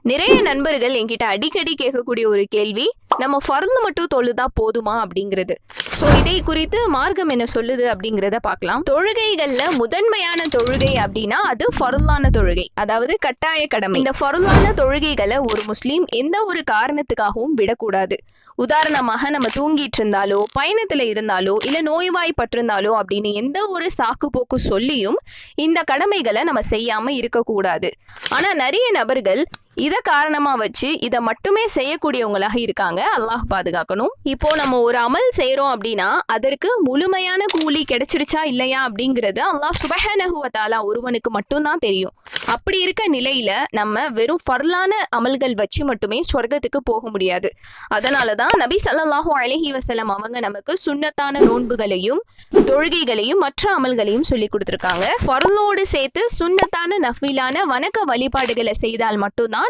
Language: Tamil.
நிறைய நண்பர்கள் என்கிட்ட அடிக்கடி கேட்கக்கூடிய ஒரு கேள்வி, நம்ம ஃபர்து மட்டும் தொழுதா போதுமா அப்படிங்கிறது. சோ இதை குறித்து மார்க்கம் என்ன சொல்லுது அப்படிங்கிறத பார்க்கலாம். தொழுகைகள்ல முதன்மையான தொழுகை அப்படின்னா அது ஃபர்லான தொழுகை, அதாவது கட்டாய கடமை. இந்த ஃபர்லான தொழுகைகளை ஒரு முஸ்லீம் எந்த ஒரு காரணத்துக்காகவும் விடக்கூடாது. உதாரணமாக நம்ம தூங்கிட்டு இருந்தாலோ, பயணத்துல இருந்தாலோ, இல்ல நோய்வாய்ப்பட்டிருந்தாலோ அப்படின்னு எந்த ஒரு சாக்கு போக்கு சொல்லியும் இந்த கடமைகளை நம்ம செய்யாம இருக்கக்கூடாது. ஆனா நிறைய நபர்கள் இத காரணமா வச்சு இத மட்டுமே செய்யக்கூடியவங்களாக இருக்காங்க. அல்லாஹ் பாதுகாக்கணும். இப்போ நம்ம ஒரு அமல் செய்யறோம் அப்படின்னா அதற்கு முழுமையான கூலி கிடைச்சிருச்சா இல்லையா அப்படிங்கறது அல்லாஹ் சுப்ஹானஹு வ தஆலா ஒருவனுக்கு மட்டும்தான் தெரியும். அப்படி இருக்க நிலையில நம்ம வெறும் ஃபர்லான அமல்கள் வச்சு மட்டுமே சொர்க்கத்துக்கு போக முடியாது. அதனாலதான் நபி ஸல்லல்லாஹு அலைஹி வஸல்லம் அவங்க நமக்கு சுன்னத்தான நோன்புகளையும் தொழுகைகளையும் மற்ற அமல்களையும் சொல்லி கொடுத்திருக்காங்க. ஃபர்லோடு சேர்த்து சுன்னத்தான நஃபிலான வணக்க வழிபாடுகளை செய்தால் மட்டும்தான்